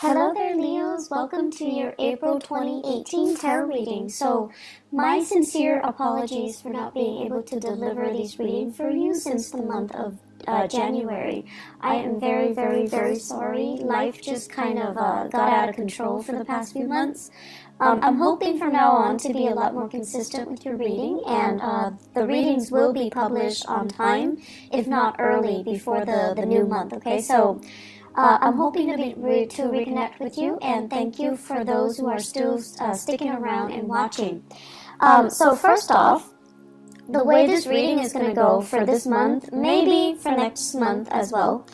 Hello there, Leos. Welcome to your April 2018 tarot reading. So, my sincere apologies for not being able to deliver these readings for you since the month of January. I am very, very, very sorry. Life just kind of got out of control for the past few months. I'm hoping from now on to be a lot more consistent with your reading, and the readings will be published on time, if not early, before the new month, okay? So, I'm hoping to reconnect with you, and thank you for those who are still sticking around and watching. So first off, the way this reading is going to go for this month, maybe for next month as well,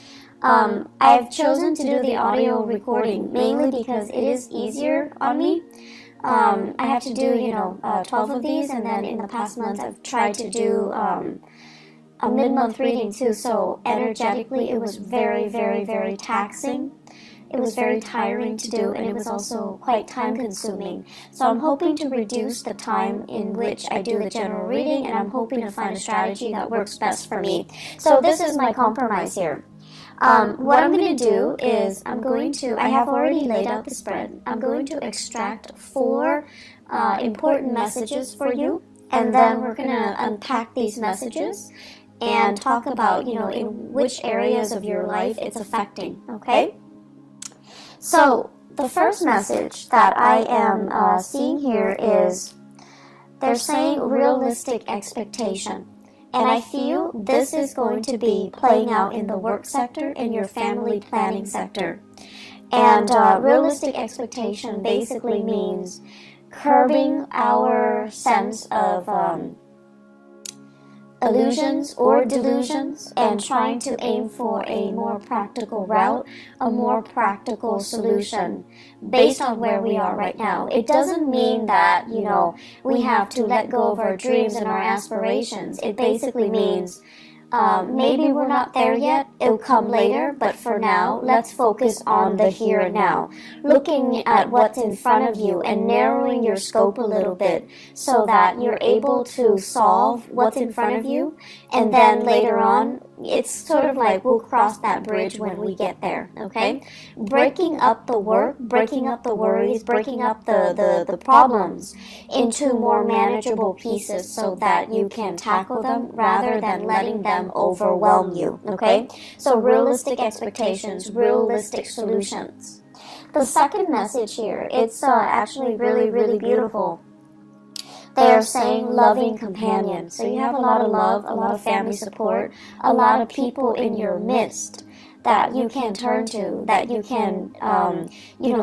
I've chosen to do the audio recording mainly because it is easier on me. I have to do, 12 of these, and then in the past months I've tried to do a mid-month reading too, so energetically it was very, very, very taxing. It was very tiring to do, and it was also quite time-consuming. So I'm hoping to reduce the time in which I do the general reading, and I'm hoping to find a strategy that works best for me. So this is my compromise here. What I'm going to do is I have already laid out the spread. I'm going to extract 4 important messages for you, and then we're going to unpack these messages and talk about, in which areas of your life it's affecting, okay? So, the first message that I am seeing here is, they're saying realistic expectation. And I feel this is going to be playing out in the work sector and your family planning sector. And realistic expectation basically means curbing our sense of illusions or delusions and trying to aim for a more practical route, a more practical solution based on where we are right now. It doesn't mean that, we have to let go of our dreams and our aspirations. It basically means maybe we're not there yet, it'll come later, but for now, let's focus on the here and now. Looking at what's in front of you and narrowing your scope a little bit so that you're able to solve what's in front of you, and then later on, it's sort of like we'll cross that bridge when we get there, okay? Breaking up the work, breaking up the worries, breaking up the problems into more manageable pieces so that you can tackle them rather than letting them overwhelm you, okay? So realistic expectations, realistic solutions. The second message here, it's actually really, really beautiful. They are saying loving companion. So you have a lot of love, a lot of family support, a lot of people in your midst that you can turn to, that you can,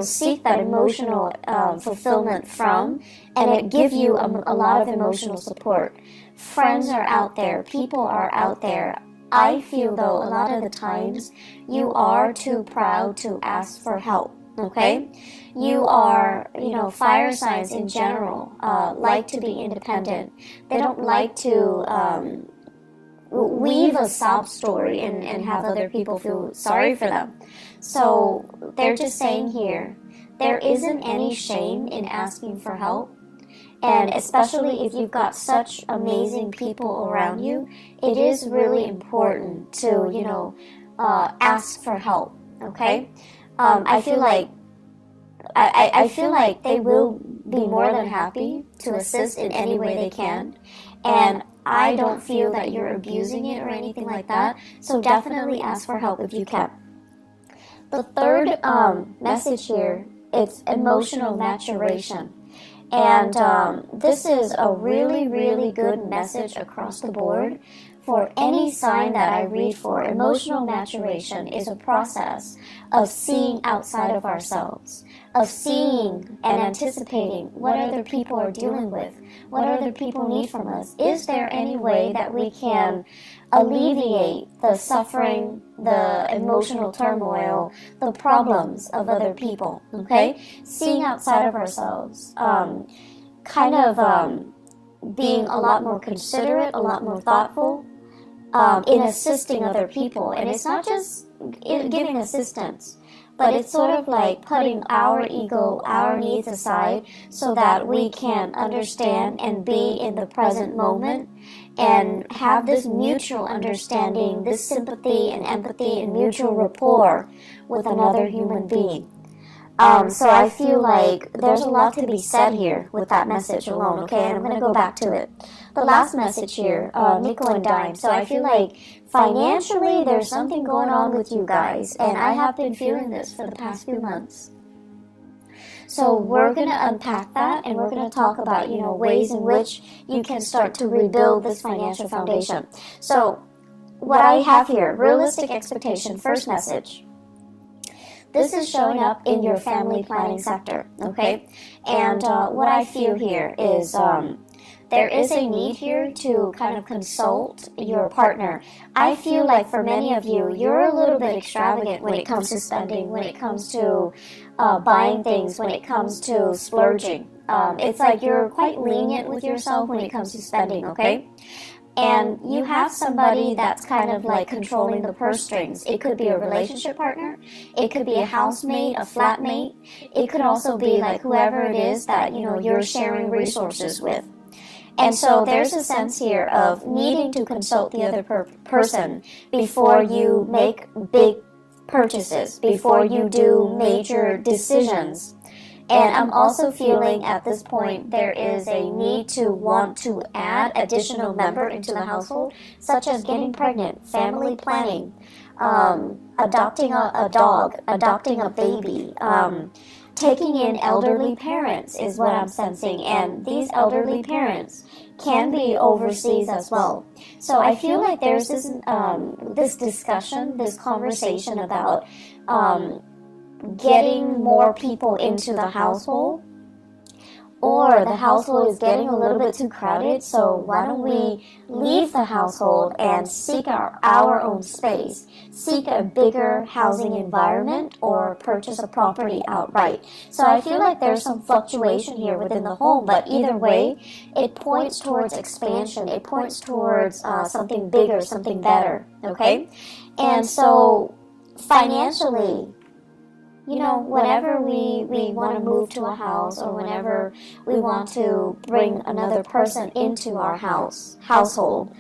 seek that emotional fulfillment from, and it give you a lot of emotional support. Friends are out there, people are out there. I feel, though, a lot of the times you are too proud to ask for help. Okay, you are, fire signs in general like to be independent. They don't like to weave a sob story and have other people feel sorry for them. So they're just saying here, there isn't any shame in asking for help. And especially if you've got such amazing people around you, it is really important to, ask for help, okay? I feel like they will be more than happy to assist in any way they can, and I don't feel that you're abusing it or anything like that, so definitely ask for help if you can. The third message here, it's emotional maturation. And this is a really, really good message across the board for any sign that I read for. Emotional maturation is a process of seeing outside of ourselves, of seeing and anticipating what other people are dealing with, what other people need from us. Is there any way that we can alleviate the suffering, the emotional turmoil, the problems of other people, okay? Seeing outside of ourselves, being a lot more considerate, a lot more thoughtful in assisting other people. And it's not just giving assistance, but it's sort of like putting our ego, our needs aside so that we can understand and be in the present moment and have this mutual understanding, this sympathy and empathy and mutual rapport with another human being. So I feel like there's a lot to be said here with that message alone, okay? And I'm going to go back to it. The last message here, nickel and dime. So I feel like financially there's something going on with you guys, and I have been feeling this for the past few months. So we're going to unpack that, and we're going to talk about, ways in which you can start to rebuild this financial foundation. So what I have here, realistic expectation, first message. This is showing up in your family planning sector, okay? And what I feel here is there is a need here to kind of consult your partner. I feel like for many of you, you're a little bit extravagant when it comes to spending, when it comes to buying things, when it comes to splurging. It's like you're quite lenient with yourself when it comes to spending, okay? And you have somebody that's kind of like controlling the purse strings. It could be a relationship partner. It could be a housemate, a flatmate. It could also be like whoever it is that, you're sharing resources with. And so there's a sense here of needing to consult the other person before you make big purchases, before you do major decisions. And I'm also feeling at this point there is a need to want to add additional member into the household, such as getting pregnant, family planning, adopting a dog, adopting a baby, taking in elderly parents is what I'm sensing. And these elderly parents can be overseas as well. So I feel like there's this discussion, this conversation about getting more people into the household, or the household is getting a little bit too crowded, so why don't we leave the household and seek our own space, seek a bigger housing environment, or purchase a property outright. So I feel like there's some fluctuation here within the home, but either way, it points towards expansion, it points towards something bigger, something better, okay? And so financially, whenever we want to move to a house, or whenever we want to bring another person into our household,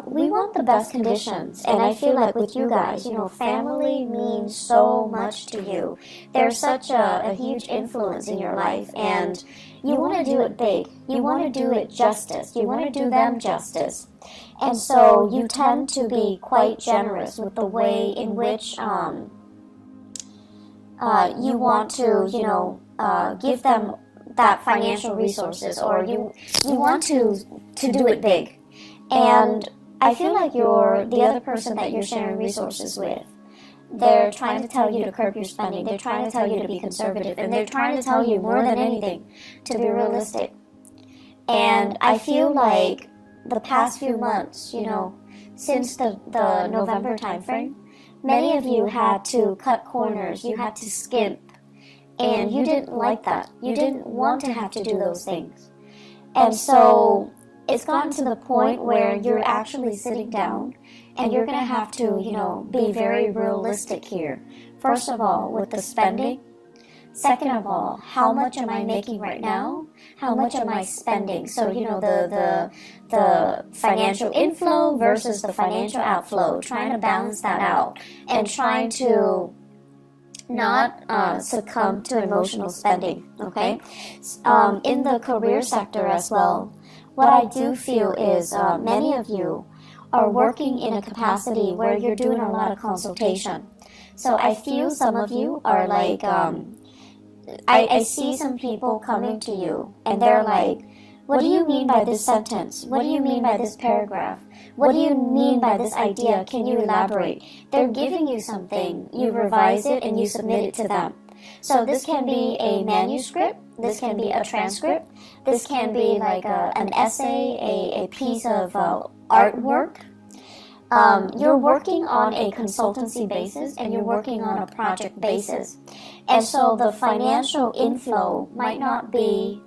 we want the best conditions. And I feel like with you guys, family means so much to you. There's such a huge influence in your life, and you want to do it big. You want to do it justice. You want to do them justice. And so you tend to be quite generous with the way in which you want to, give them that financial resources, or you want to do it big. And I feel like the other person that you're sharing resources with, they're trying to tell you to curb your spending. They're trying to tell you to be conservative, and they're trying to tell you more than anything to be realistic. And I feel like the past few months, since the November timeframe, many of you had to cut corners, you had to skimp, and you didn't like that. You didn't want to have to do those things. And so it's gotten to the point where you're actually sitting down, and you're going to have to, be very realistic here. First of all, with the spending. Second of all, how much am I making right now? How much am I spending? So, the financial inflow versus the financial outflow, trying to balance that out, and trying to not succumb to emotional spending, okay? In the career sector as well, what I do feel is many of you are working in a capacity where you're doing a lot of consultation. So I feel some of you are like, I see some people coming to you, and they're like, what do you mean by this sentence? What do you mean by this paragraph? What do you mean by this idea? Can you elaborate? They're giving you something, you revise it, and you submit it to them. So this can be a manuscript, this can be a transcript, this can be like an essay, a piece of artwork. You're working on a consultancy basis, and you're working on a project basis. And so the financial inflow might not be,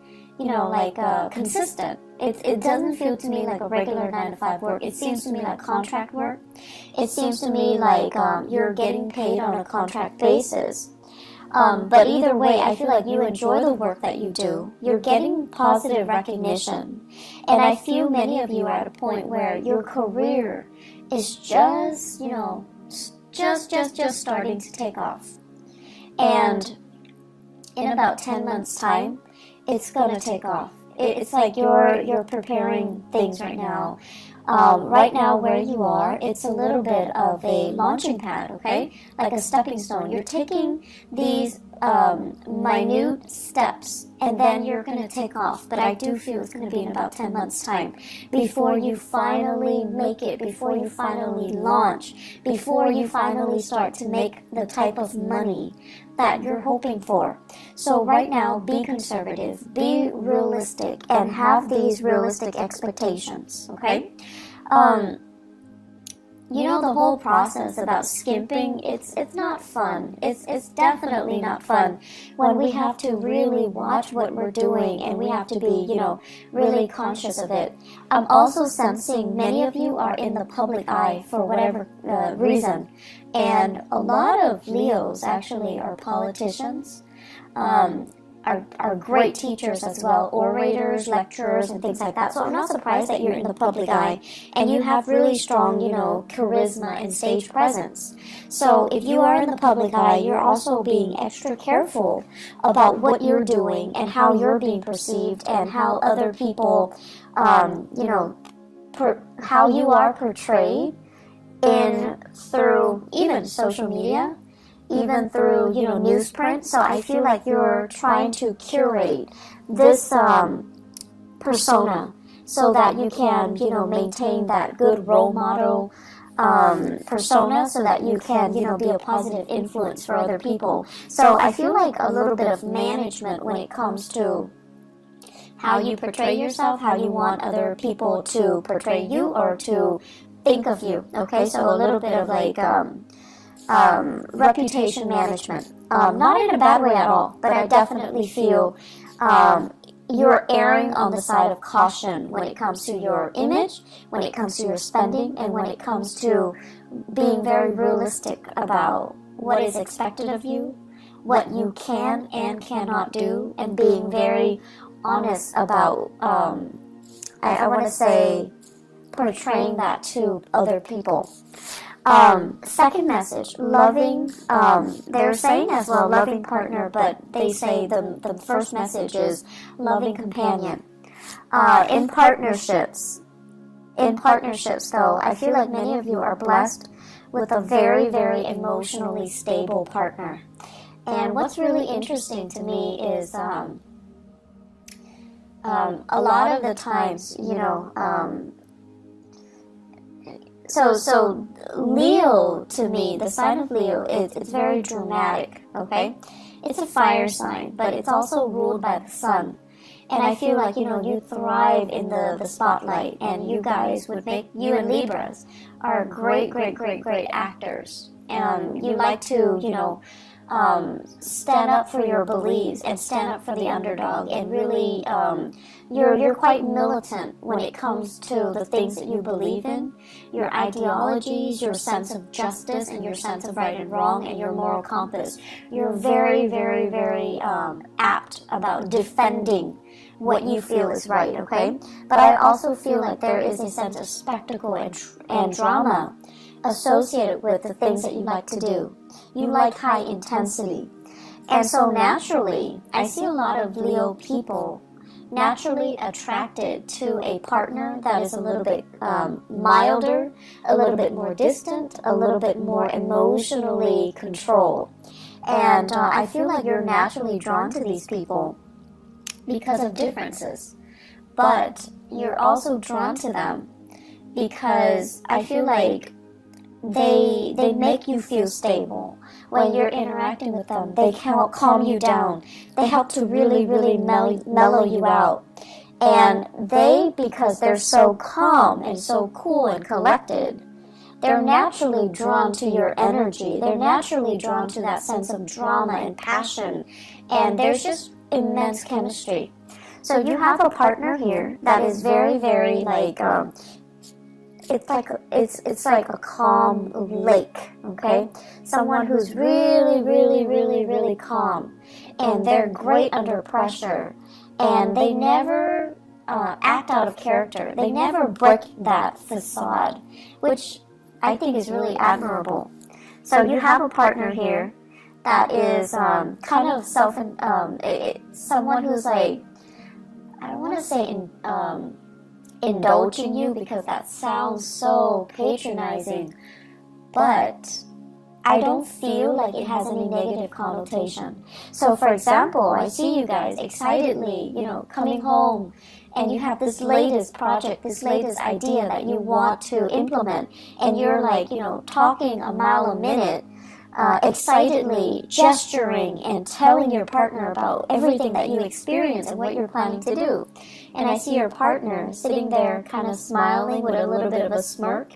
consistent. It doesn't feel to me like a regular 9-to-5 work. It seems to me like contract work. It seems to me like you're getting paid on a contract basis. But either way, I feel like you enjoy the work that you do. You're getting positive recognition. And I feel many of you are at a point where your career is just starting to take off. And in about 10 months time, it's gonna take off. It's like you're preparing things right now. Right now where you are, it's a little bit of a launching pad, okay? Like a stepping stone. You're taking these minute steps, and then you're going to take off. But I do feel it's going to be in about 10 months' time before you finally make it, before you finally launch, before you finally start to make the type of money that you're hoping for. So right now, be conservative, be realistic, and have these realistic expectations, okay? You know, the whole process about skimping, it's not fun. It's definitely not fun when we have to really watch what we're doing, and we have to be, you know, really conscious of it. I'm also sensing many of you are in the public eye for whatever reason, and a lot of Leos actually are politicians, are great teachers as well, orators, lecturers, and things like that. So I'm not surprised that you're in the public eye and you have really strong, you know, charisma and stage presence. So if you are in the public eye, you're also being extra careful about what you're doing and how you're being perceived and how other people, you know, how you are portrayed in through even social media, even through, you know, newsprint. So I feel like you're trying to curate this persona so that you can, you know, maintain that good role model persona, so that you can, you know, be a positive influence for other people. So I feel like a little bit of management when it comes to how you portray yourself, how you want other people to portray you or to think of you, okay? So a little bit of like reputation management. Not in a bad way at all, but I definitely feel you're erring on the side of caution when it comes to your image, when it comes to your spending, and when it comes to being very realistic about what is expected of you, what you can and cannot do, and being very honest about, I want to say, portraying that to other people. Second message, loving, they're saying as well loving partner, but they say the first message is loving companion. In partnerships though, I feel like many of you are blessed with a very, very emotionally stable partner. And what's really interesting to me is a lot of the times, you know, So Leo, to me, the sign of Leo, it's very dramatic, okay? It's a fire sign, but it's also ruled by the sun. And I feel like, you know, you thrive in the spotlight, and you guys would make, you and Libras are great actors. And you like to, you know, stand up for your beliefs and stand up for the underdog, and really, you're quite militant when it comes to the things that you believe in, your ideologies, your sense of justice, and your sense of right and wrong, and your moral compass. You're very apt about defending what you feel is right, okay? But I also feel like there is a sense of spectacle and drama associated with the things that you like to do. You like high intensity. And so naturally, I see a lot of Leo people naturally attracted to a partner that is a little bit milder, a little bit more distant, a little bit more emotionally controlled. And I feel like you're naturally drawn to these people because of differences. But you're also drawn to them because I feel like they make you feel stable. When you're interacting with them, they help calm you down. They help to really mellow you out. And because they're so calm and so cool and collected, they're naturally drawn to your energy. They're naturally drawn to that sense of drama and passion. And there's just immense chemistry. So you have a partner here that is very like, it's like a calm lake, okay? Someone who's really calm, and they're great under pressure, and they never act out of character. They never break that facade, which I think is really admirable. So you have a partner here that is kind of someone who's like, I don't want to say indulging you, because that sounds so patronizing, but I don't feel like it has any negative connotation. So for example, I see you guys excitedly, coming home, and you have this latest project, this latest idea that you want to implement, and you're like, talking a mile a minute, excitedly gesturing and telling your partner about everything that you experience and what you're planning to do. And I see your partner sitting there kind of smiling with a little bit of a smirk,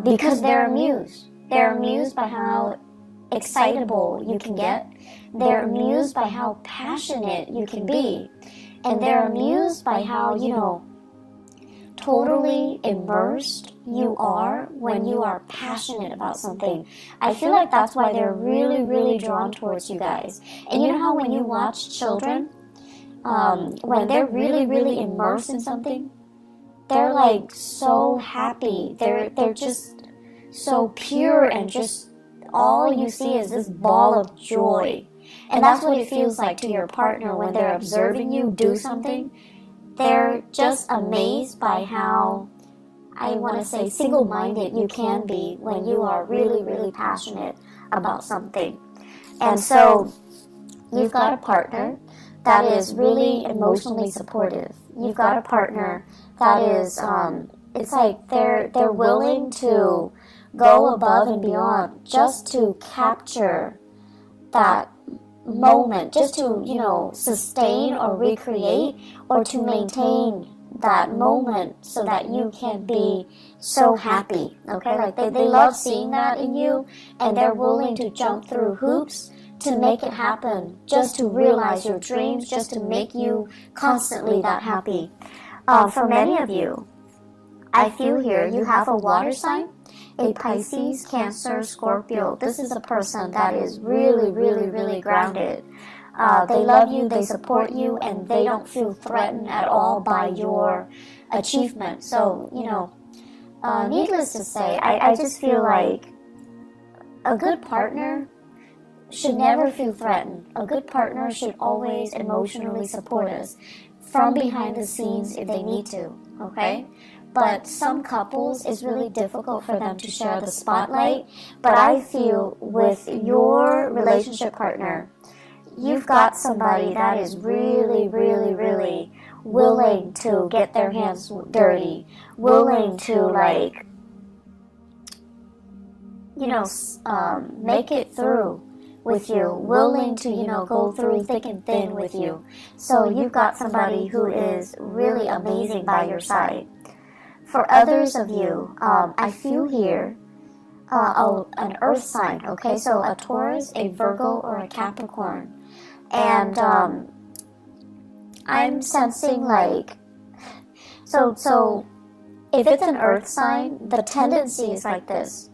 because they're amused. They're amused by how excitable you can get. They're amused by how passionate you can be. And they're amused by how, totally immersed you are when you are passionate about something. I feel like that's why they're really, really drawn towards you guys. And you know how when you watch children, when they're really, really immersed in something, they're like so happy. They're just so pure, and just all you see is this ball of joy. And that's what it feels like to your partner when they're observing you do something. They're just amazed by how, I want to say, single-minded you can be when you are really, really passionate about something. And so you've got a partner that is really emotionally supportive. You've got a partner that is, it's like they're willing to go above and beyond just to capture that moment, just to, sustain or recreate or to maintain that moment so that you can be so happy, okay? Like they love seeing that in you, and they're willing to jump through hoops to make it happen, just to realize your dreams, just to make you constantly that happy. For many of you, I feel here you have a water sign, a Pisces, Cancer, Scorpio. This is a person that is really, really, really grounded. They love you, they support you, and they don't feel threatened at all by your achievement. So, needless to say, I just feel like a good partner should never feel threatened. A good partner should always emotionally support us from behind the scenes if they need to, okay? But some couples, it's really difficult for them to share the spotlight. But I feel with your relationship partner, you've got somebody that is really, really, really willing to get their hands dirty, willing to make it through with you, willing to, go through thick and thin with you. So you've got somebody who is really amazing by your side. For others of you, I feel here an earth sign, okay? So a Taurus, a Virgo, or a Capricorn. And I'm sensing so if it's an earth sign, the tendency is like this.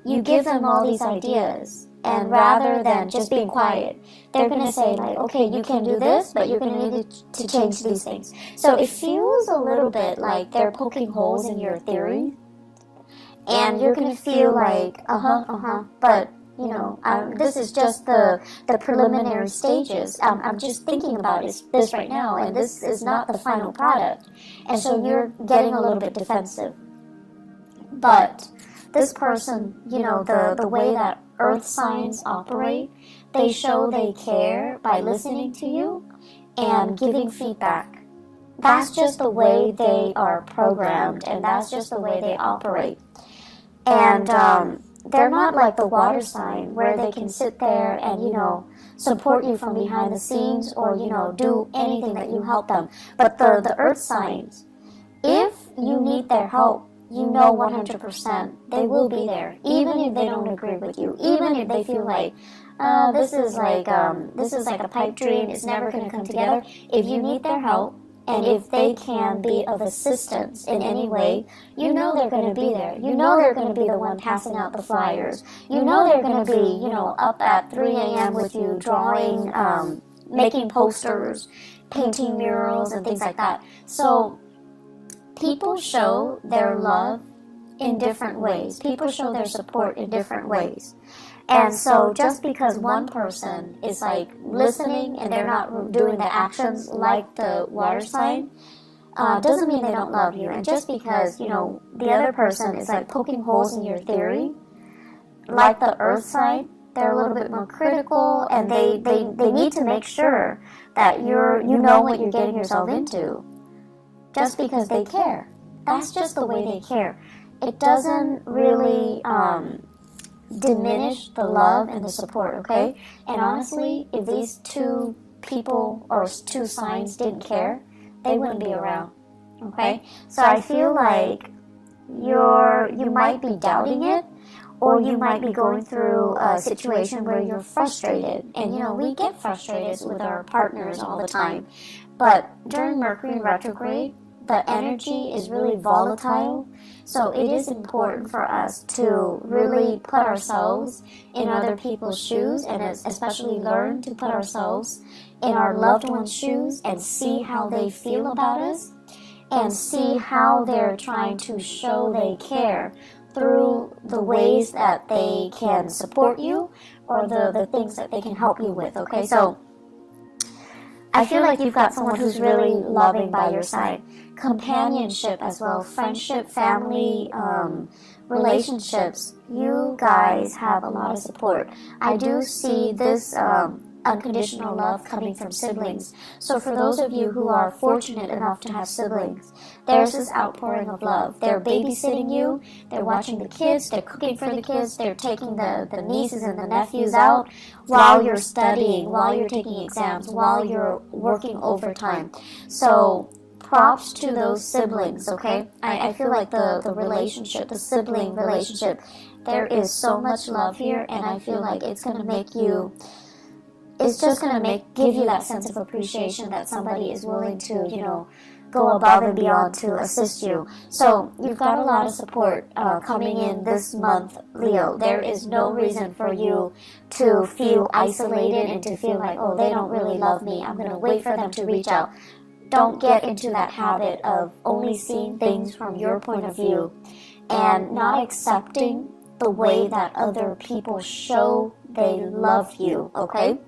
You give them all these ideas, and rather than just being quiet, they're going to say okay, you can do this, but you're going to need to change these things. So it feels a little bit like they're poking holes in your theory, and you're going to feel like, but this is just the preliminary stages. I'm just thinking about this right now, and this is not the final product. And so you're getting a little bit defensive. But this person, the way that earth signs operate, they show they care by listening to you and giving feedback. That's just the way they are programmed, and that's just the way they operate. And they're not like the water sign where they can sit there and, support you from behind the scenes or, do anything that you help them. But the earth signs, if you need their help, 100% they will be there, even if they don't agree with you, even if they feel like this is like a pipe dream, it's never going to come together. If you need their help, and if they can be of assistance in any way, they're going to be there. They're going to be the one passing out the flyers. They're going to be, up at 3 a.m. with you drawing, making posters, painting murals, and things like that. So people show their love in different ways. People show their support in different ways. And so just because one person is like listening and they're not doing the actions like the water sign, doesn't mean they don't love you. And just because, you know, the other person is like poking holes in your theory, like the earth sign, they're a little bit more critical, and they need to make sure that you know what you're getting yourself into. Just because they care. That's just the way they care. It doesn't really diminish the love and the support, okay? And honestly, if these two people or two signs didn't care, they wouldn't be around, okay? So I feel like you might be doubting it, or you might be going through a situation where you're frustrated. And you know, we get frustrated with our partners all the time. But during Mercury in retrograde, the energy is really volatile. So it is important for us to really put ourselves in other people's shoes, and especially learn to put ourselves in our loved ones' shoes and see how they feel about us, and see how they're trying to show they care through the ways that they can support you, or the things that they can help you with, okay? So I feel like you've got someone who's really loving by your side. Companionship as well, friendship, family, relationships. You guys have a lot of support. I do see this unconditional love coming from siblings. So for those of you who are fortunate enough to have siblings, there's this outpouring of love. They're babysitting you, they're watching the kids, they're cooking for the kids, they're taking the nieces and the nephews out while you're studying, while you're taking exams, while you're working overtime. So props to those siblings, okay? I feel like the relationship, the sibling relationship, there is so much love here, and I feel like it's going to make you, it's just going to give you that sense of appreciation that somebody is willing to, you know, go above and beyond to assist you. So you've got a lot of support coming in this month, Leo. There is no reason for you to feel isolated and to feel like, oh, they don't really love me, I'm going to wait for them to reach out. Don't get into that habit of only seeing things from your point of view and not accepting the way that other people show they love you, okay?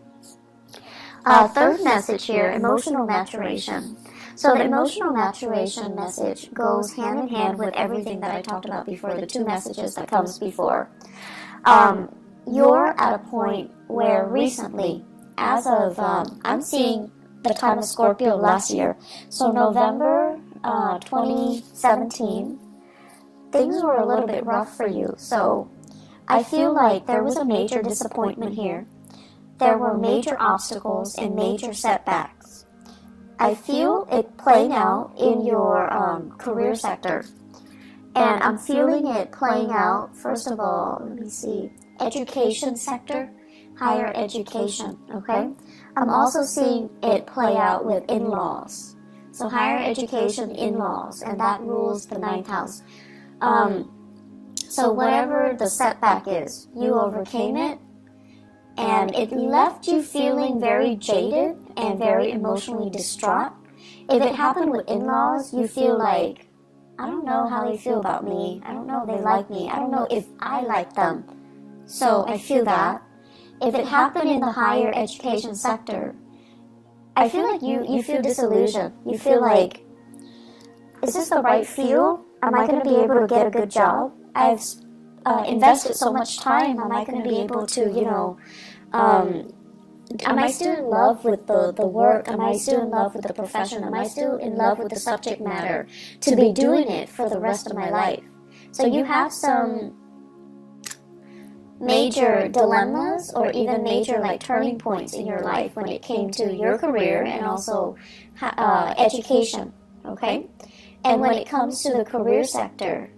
Third message here, emotional maturation. So the emotional maturation message goes hand in hand with everything that I talked about before, the two messages that comes before. You're at a point where recently, as of, I'm seeing the time of Scorpio last year, so November 2017, things were a little bit rough for you. So I feel like there was a major disappointment here. There were major obstacles and major setbacks. I feel it playing out in your career sector. And I'm feeling it playing out, first of all, let me see, education sector, higher education, okay? I'm also seeing it play out with in-laws. So higher education, in-laws, and that rules the 9th house. So whatever the setback is, you overcame it, and it left you feeling very jaded and very emotionally distraught. If it happened with in-laws, you feel like, I don't know how they feel about me. I don't know if they like me. I don't know if I like them. So I feel that. If it happened in the higher education sector, I feel like you feel disillusioned. You feel like, is this the right field? Am I going to be able to get a good job? I've invested so much time. Am I going to be able to, you know, am I still in love with the work? Am I still in love with the profession? Am I still in love with the subject matter to be doing it for the rest of my life? So you have some major dilemmas or even major like turning points in your life when it came to your career and also education, okay? And when it comes to the career sector,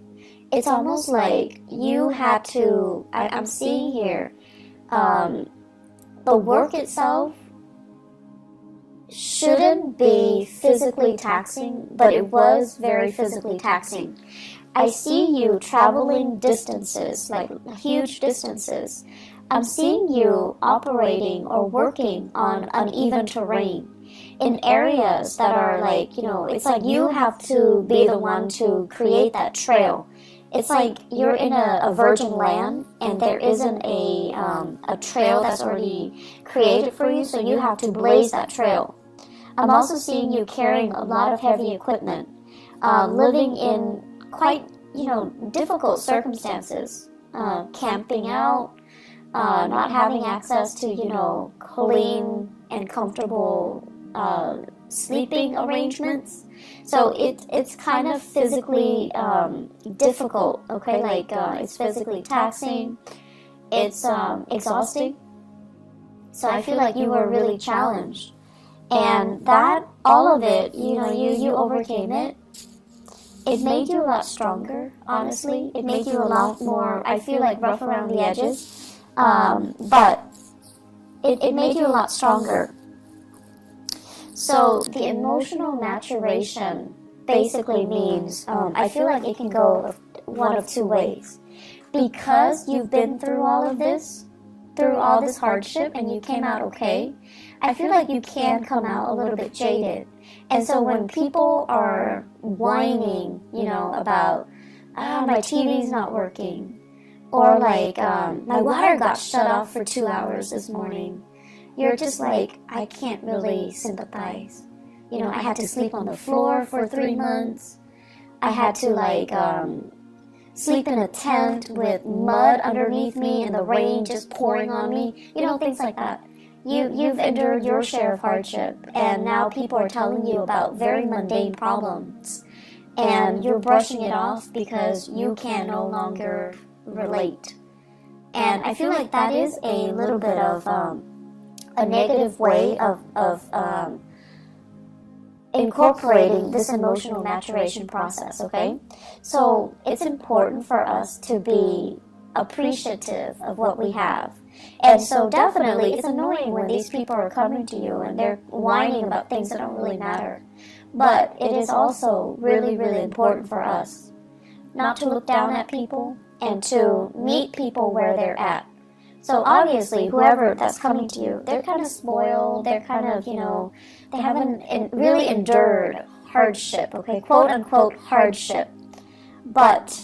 it's almost like you had to, I'm seeing here, the work itself shouldn't be physically taxing, but it was very physically taxing. I see you traveling distances, like huge distances. I'm seeing you operating or working on uneven terrain in areas that are like, you know, it's like you have to be the one to create that trail. it's like you're in a virgin land, and there isn't a trail that's already created for you, so you have to blaze that trail. I'm also seeing you carrying a lot of heavy equipment, living in quite, difficult circumstances, camping out, not having access to, clean and comfortable sleeping arrangements. So it's kind of physically difficult, okay? Like it's physically taxing, it's exhausting. So I feel like you were really challenged. And that, all of it, you overcame it. It made you a lot stronger, honestly. It made you a lot more, I feel like, rough around the edges. But it made you a lot stronger. So the emotional maturation basically means, I feel like it can go one of two ways. Because you've been through all of this, through all this hardship, and you came out okay, I feel like you can come out a little bit jaded. And so when people are whining, about, my TV's not working, or like, my water got shut off for 2 hours this morning, you're just like, I can't really sympathize. I had to sleep on the floor for 3 months. I had to sleep in a tent with mud underneath me and the rain just pouring on me. Things like that. You've endured your share of hardship, and now people are telling you about very mundane problems, and you're brushing it off because you can no longer relate. And I feel like that is a little bit of a negative way of incorporating this emotional maturation process, okay? So it's important for us to be appreciative of what we have. And so definitely it's annoying when these people are coming to you and they're whining about things that don't really matter. But it is also really, really important for us not to look down at people and to meet people where they're at. So obviously, whoever that's coming to you, they're kind of spoiled, they're kind of, they haven't really endured hardship, okay, quote unquote hardship. But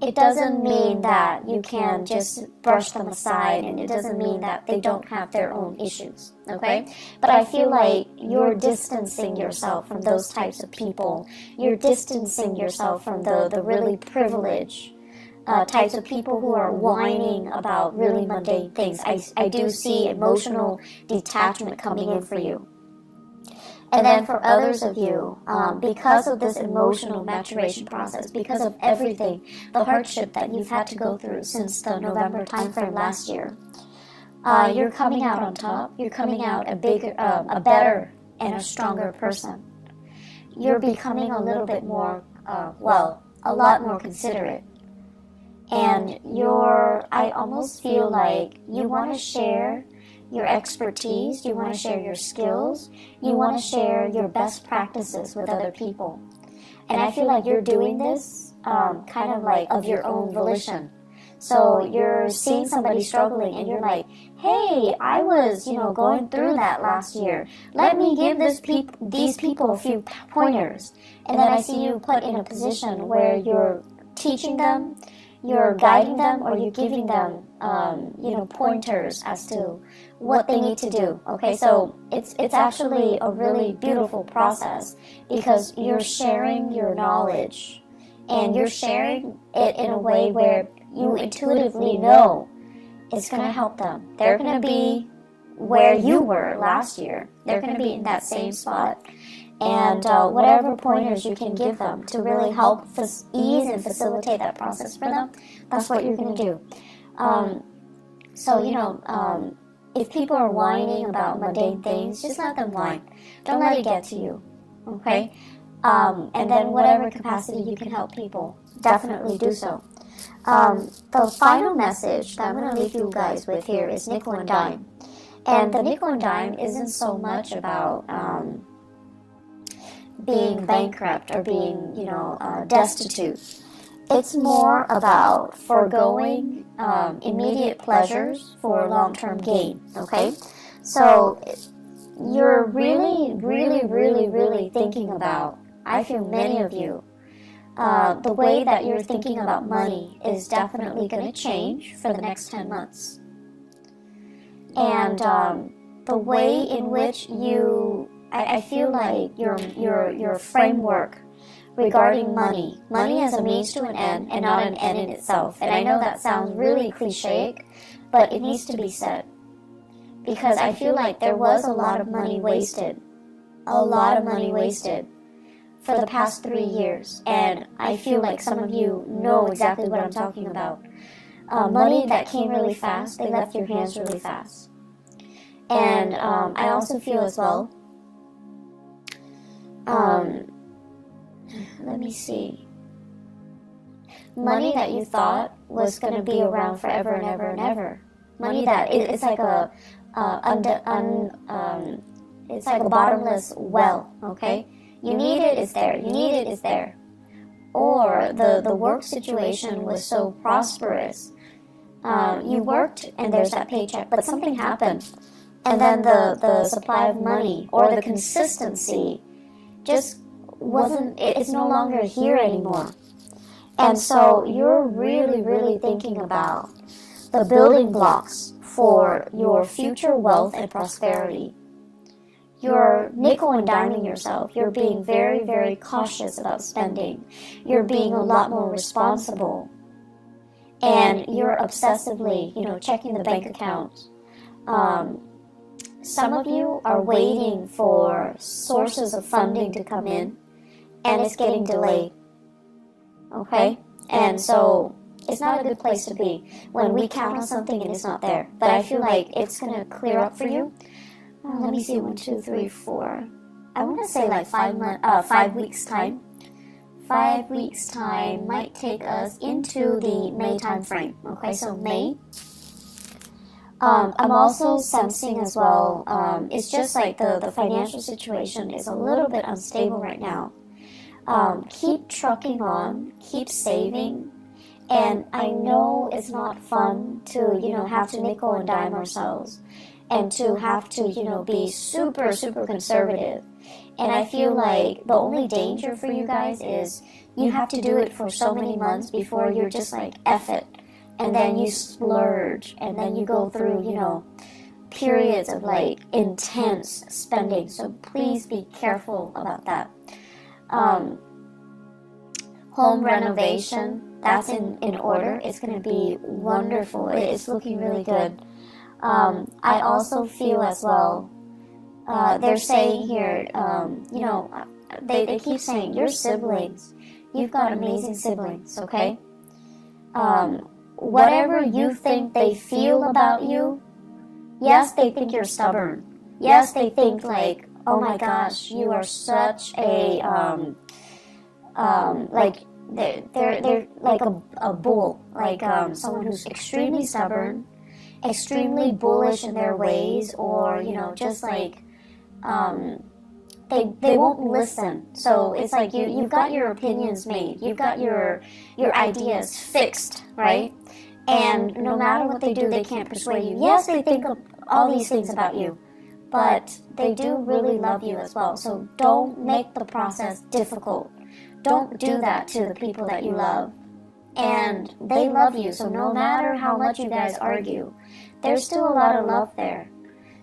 it doesn't mean that you can just brush them aside, and it doesn't mean that they don't have their own issues, okay? But I feel like you're distancing yourself from those types of people. You're distancing yourself from the really privileged types of people who are whining about really mundane things. I do see emotional detachment coming in for you. And then for others of you, because of this emotional maturation process, because of everything, the hardship that you've had to go through since the November timeframe last year, you're coming out on top. You're coming out a better and a stronger person. You're becoming a little bit more, a lot more considerate. And I almost feel like you want to share your expertise, you want to share your skills, you want to share your best practices with other people. And I feel like you're doing this kind of like of your own volition. So you're seeing somebody struggling and you're like, hey, I was, going through that last year. Let me give these people a few pointers. And then I see you put in a position where you're teaching them, you're guiding them, or you're giving them, pointers as to what they need to do. Okay, so it's actually a really beautiful process because you're sharing your knowledge and you're sharing it in a way where you intuitively know it's going to help them. They're going to be where you were last year. They're going to be in that same spot. And whatever pointers you can give them to really help ease and facilitate that process for them, that's what you're going to do. If people are whining about mundane things, just let them whine. Don't let it get to you, okay? And then whatever capacity you can help people, definitely do so. The final message that I'm going to leave you guys with here is nickel and dime. And the nickel and dime isn't so much about being bankrupt or being, destitute. It's more about foregoing immediate pleasures for long-term gain, okay? So you're really, really, really, really thinking about, I feel many of you the way that you're thinking about money is definitely going to change for the next 10 months. And the way in which I feel like your framework regarding money as a means to an end and not an end in itself. And I know that sounds really cliche, but it needs to be said. Because I feel like there was a lot of money wasted. A lot of money wasted for the past 3 years. And I feel like some of you know exactly what I'm talking about. Money that came really fast, they left your hands really fast. And I also feel as well, let me see, money that you thought was going to be around forever and ever and ever. Money that it's like it's like a bottomless well, okay? You need it, it's there. You need it, it's there. Or the work situation was so prosperous. You worked and there's that paycheck, but something happened. And then the supply of money or the consistency just wasn't, it's no longer here anymore. And so you're really, really thinking about the building blocks for your future wealth and prosperity. You're nickel and diming yourself. You're being very, very cautious about spending. You're being a lot more responsible. And you're obsessively, checking the bank account. Some of you are waiting for sources of funding to come in, and it's getting delayed. Okay? And so it's not a good place to be when we count on something and it's not there. But I feel like it's going to clear up for you. Let me see, 1, 2, 3, 4. I want to say like 5 weeks time. 5 weeks time might take us into the May time frame. Okay, so May. I'm also sensing as well, it's just like the financial situation is a little bit unstable right now. Keep trucking on, keep saving, and I know it's not fun to, have to nickel and dime ourselves and to have to, be super, super conservative. And I feel like the only danger for you guys is you have to do it for so many months before you're just like, F it. And then you splurge, and then you go through, periods of like intense spending. So please be careful about that. Home renovation, that's in order. It's going to be wonderful. It's looking really good. I also feel as well, they're saying here, they keep saying, your siblings, you've got amazing siblings, okay? Whatever you think they feel about you, yes, they think you're stubborn. Yes, they think like, oh my gosh, you are such a, like, they're like a bull, like someone who's extremely stubborn, extremely bullish in their ways, or, just like, they won't listen. So it's like you've got your opinions made. You've got your ideas fixed, right? And no matter what they do, they can't persuade you. Yes, they think of all these things about you, but they do really love you as well. So don't make the process difficult. Don't do that to the people that you love. And they love you, so no matter how much you guys argue, there's still a lot of love there.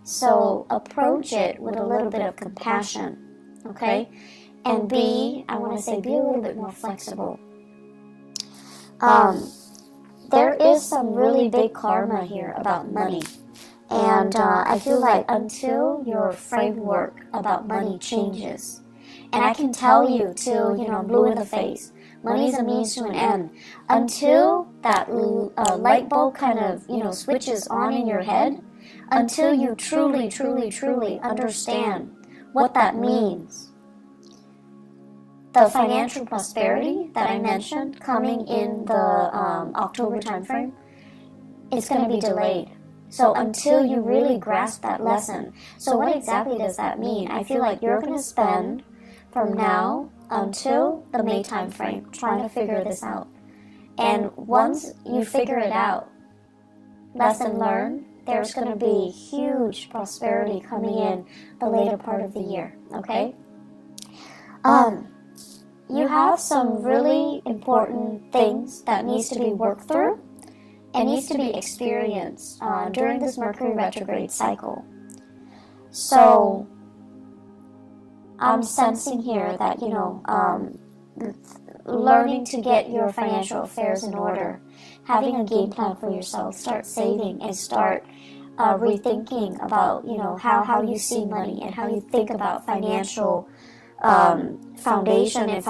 So approach it with a little bit of compassion, okay? And I want to say, be a little bit more flexible. There is some really big karma here about money. And I feel like until your framework about money changes, and I can tell you till, I'm blue in the face, money's a means to an end. Until that light bulb kind of, switches on in your head, until you truly, truly, truly understand what that means. The financial prosperity that I mentioned coming in the October timeframe, it's going to be delayed. So until you really grasp that lesson. So what exactly does that mean? I feel like you're going to spend from now until the May timeframe trying to figure this out. And once you figure it out, lesson learned, there's going to be huge prosperity coming in the later part of the year, okay? you have some really important things that needs to be worked through and needs to be experienced during this Mercury retrograde cycle. So I'm sensing here that, learning to get your financial affairs in order, having a game plan for yourself, start saving and start rethinking about, how you see money and how you think about financial foundation and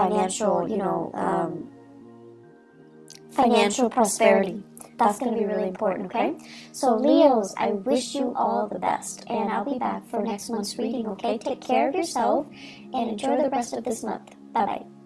financial prosperity. That's going to be really important, okay? So Leos, I wish you all the best, and I'll be back for next month's reading, okay? Take care of yourself and enjoy the rest of this month. Bye-bye.